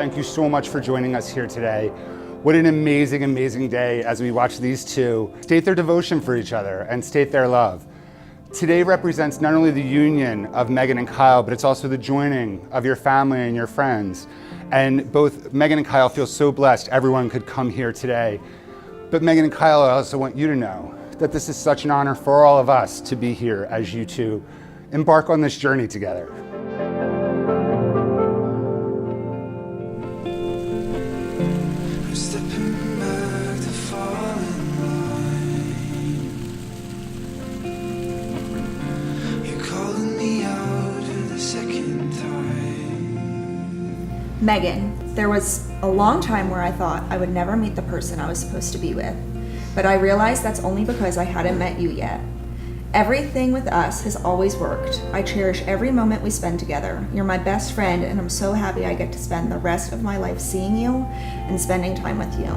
thank you so much for joining us here today. What an amazing, amazing day as we watch these two state their devotion for each other and state their love. Today represents not only the union of Megan and Kyle, but it's also the joining of your family and your friends. And both Megan and Kyle feel so blessed everyone could come here today. But Megan and Kyle, I also want you to know that this is such an honor for all of us to be here as you two embark on this journey together. Megan, there was a long time where I thought I would never meet the person I was supposed to be with, but I realized that's only because I hadn't met you yet. Everything with us has always worked. I cherish every moment we spend together. You're my best friend, and I'm so happy I get to spend the rest of my life seeing you and spending time with you.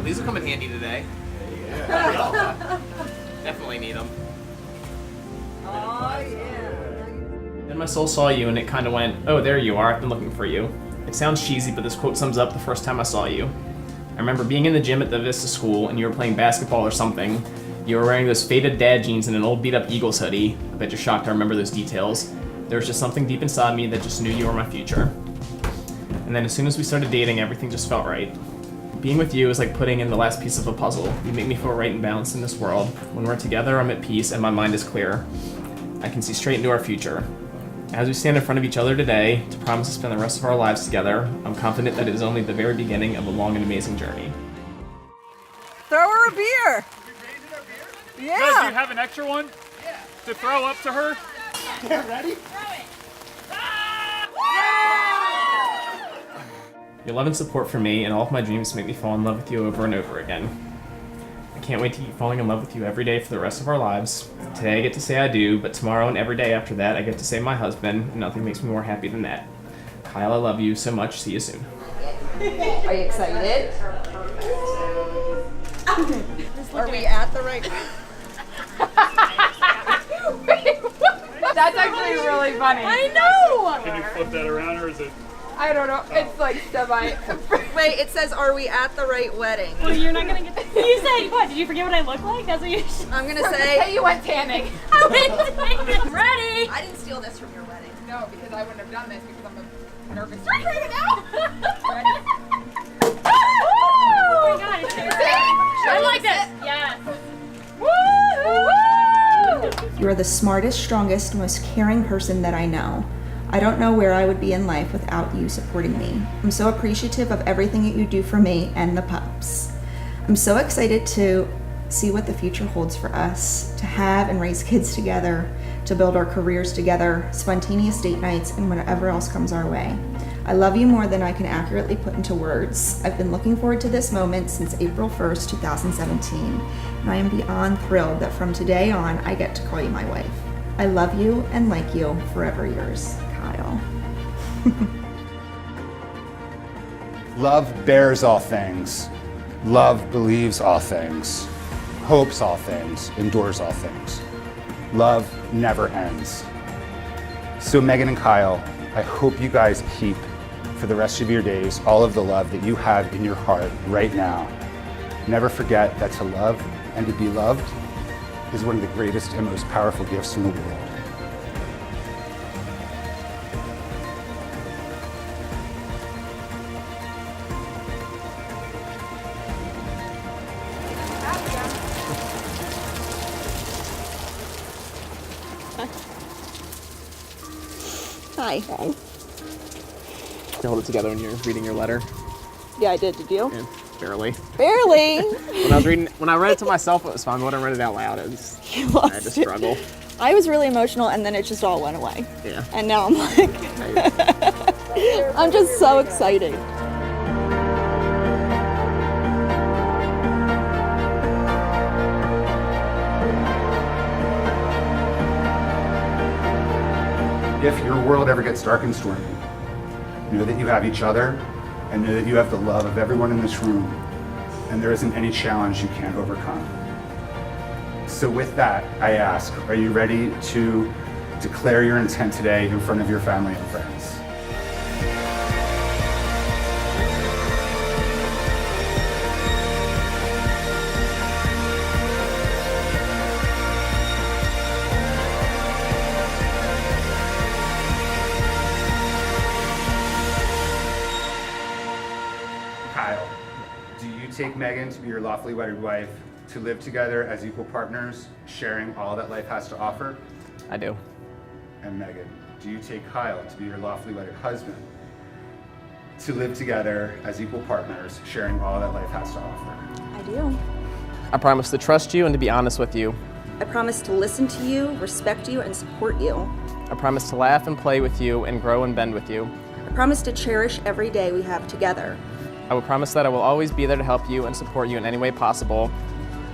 These will come in handy today. Yeah. Definitely need them. Oh, yeah. Then my soul saw you and it kind of went, oh, there you are, I've been looking for you. It sounds cheesy, but this quote sums up the first time I saw you. I remember being in the gym at the Vista School and you were playing basketball or something. You were wearing those faded dad jeans and an old beat up Eagles hoodie. I bet you're shocked I remember those details. There was just something deep inside me that just knew you were my future. And then as soon as we started dating, everything just felt right. Being with you is like putting in the last piece of a puzzle. You make me feel right and balanced in this world. When we're together, I'm at peace and my mind is clear. I can see straight into our future. As we stand in front of each other today to promise to spend the rest of our lives together, I'm confident that it is only the very beginning of a long and amazing journey. Throw her a beer! Yeah! No, do you have an extra one? Yeah. To throw up to her? Yeah, ready? Your love and support for me and all of my dreams make me fall in love with you over and over again. I can't wait to keep falling in love with you every day for the rest of our lives. Today I get to say I do, but tomorrow and every day after that I get to say my husband, and nothing makes me more happy than that. Kyle, I love you so much. See you soon. Are you excited? Are we at the right... Wait, what? That's actually really funny. I know! Can you flip that around or is it? I don't know. It's like semi. Wait, it says, are we at the right wedding? Well, you're not gonna get this. You say, what? Did you forget what I look like? That's what you I'm gonna say... Hey, you went tanning. I went tanning. Ready? I didn't steal this from your wedding. No, because I wouldn't have done this because I'm a nervous. Ready now? Ready? Oh my god, it's I like this. Yes. Woo! You are the smartest, strongest, most caring person that I know. I don't know where I would be in life without you supporting me. I'm so appreciative of everything that you do for me and the pups. I'm so excited to see what the future holds for us, to have and raise kids together, to build our careers together, spontaneous date nights, and whatever else comes our way. I love you more than I can accurately put into words. I've been looking forward to this moment since April 1st, 2017, and I am beyond thrilled that from today on, I get to call you my wife. I love you and like you, forever yours, Kyle. Love bears all things. Love believes all things. Hopes all things. Endures all things. Love never ends. So Megan and Kyle, I hope you guys keep for the rest of your days all of the love that you have in your heart right now. Never forget that to love and to be loved is one of the greatest and most powerful gifts in the world. Hi. You hold it together when you're reading your letter. Yeah, I did. Did you? Yeah, barely. Barely. When I read it to myself, it was fine. When I read it out loud, I had to struggle. I was really emotional, and then it just all went away. Yeah. And now I'm like... I'm just so excited. If your world ever gets dark and stormy, know that you have each other, and know that you have the love of everyone in this room, and there isn't any challenge you can't overcome. So with that, I ask, are you ready to declare your intent today in front of your family and friends? Kyle, do you take Megan to be your lawfully wedded wife, to live together as equal partners, sharing all that life has to offer? I do. And Megan, do you take Kyle to be your lawfully wedded husband, to live together as equal partners, sharing all that life has to offer? I do. I promise to trust you and to be honest with you. I promise to listen to you, respect you, and support you. I promise to laugh and play with you and grow and bend with you. I promise to cherish every day we have together. I will promise that I will always be there to help you and support you in any way possible.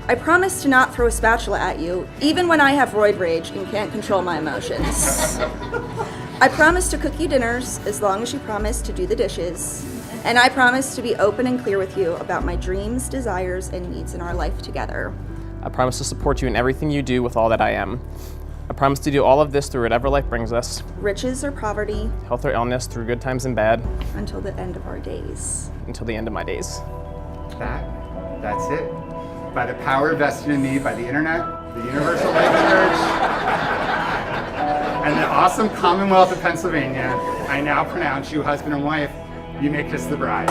I promise to not throw a spatula at you, even when I have roid rage and can't control my emotions. I promise to cook you dinners as long as you promise to do the dishes. And I promise to be open and clear with you about my dreams, desires, and needs in our life together. I promise to support you in everything you do with all that I am. I promise to do all of this through whatever life brings us, Riches or poverty, health or illness, through good times and bad, until the end of our days. until the end of my days. That's it. By the power vested in me by the internet, the Universal Life Church, and the awesome Commonwealth of Pennsylvania, I now pronounce you husband and wife. You may kiss the bride.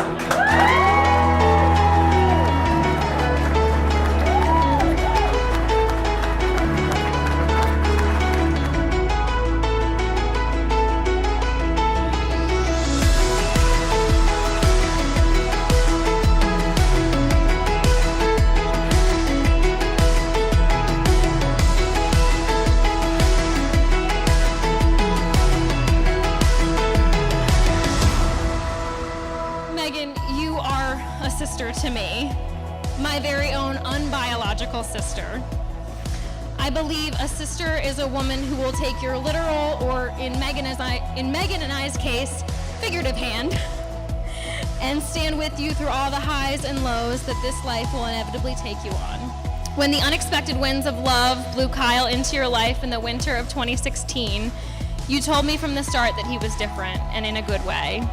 Megan, you are a sister to me, my very own unbiological sister. I believe a sister is a woman who will take your literal, or in Megan and I's case, figurative hand, and stand with you through all the highs and lows that this life will inevitably take you on. When the unexpected winds of love blew Kyle into your life in the winter of 2016, you told me from the start that he was different, and in a good way.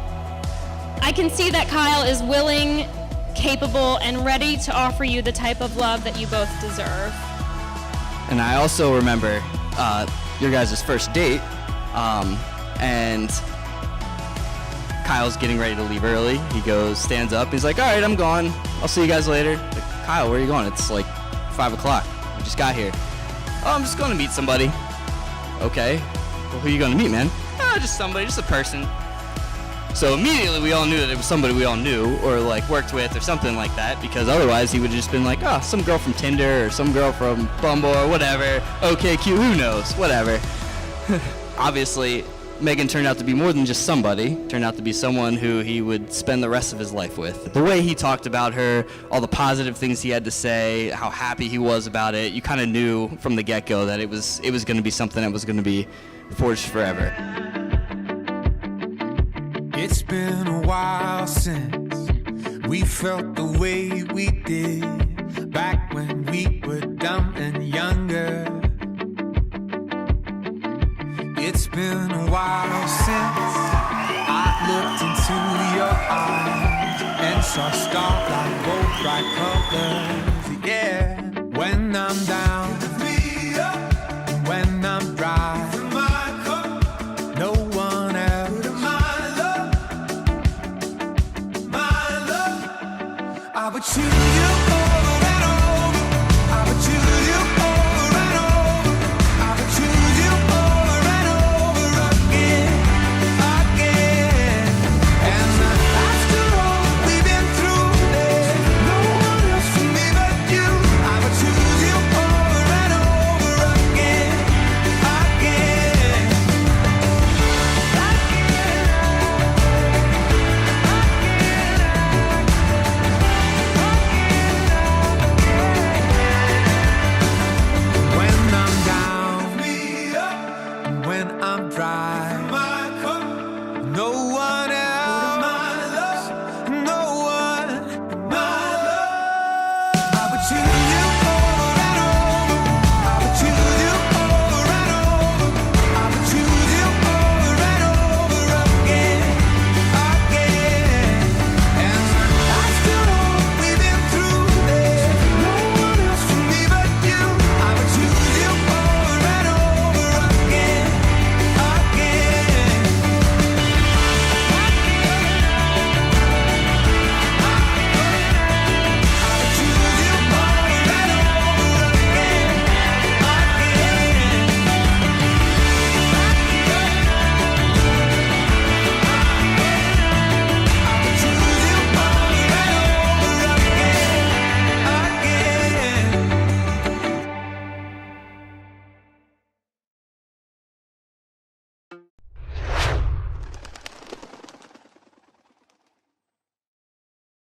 I can see that Kyle is willing, capable, and ready to offer you the type of love that you both deserve. And I also remember your guys' first date, and Kyle's getting ready to leave early. He stands up, he's like, all right, I'm going. I'll see you guys later. Like, Kyle, where are you going? It's like 5 o'clock. We just got here. Oh, I'm just going to meet somebody. Okay. Well, who are you going to meet, man? Oh, just somebody, just a person. So immediately we all knew that it was somebody we all knew or like worked with or something like that, because otherwise he would have just been like, oh, some girl from Tinder or some girl from Bumble or whatever. Okay, cute, who knows, whatever. Obviously, Megan turned out to be more than just somebody, turned out to be someone who he would spend the rest of his life with. The way he talked about her, all the positive things he had to say, how happy he was about it, you kind of knew from the get-go that it was going to be something that was going to be forged forever. It's been a while since we felt the way we did back when we were dumb and younger. It's been a while since I looked into your eyes and saw starlight, bold bright colors. Yeah, when I'm down, and when I'm dry, no one else. But you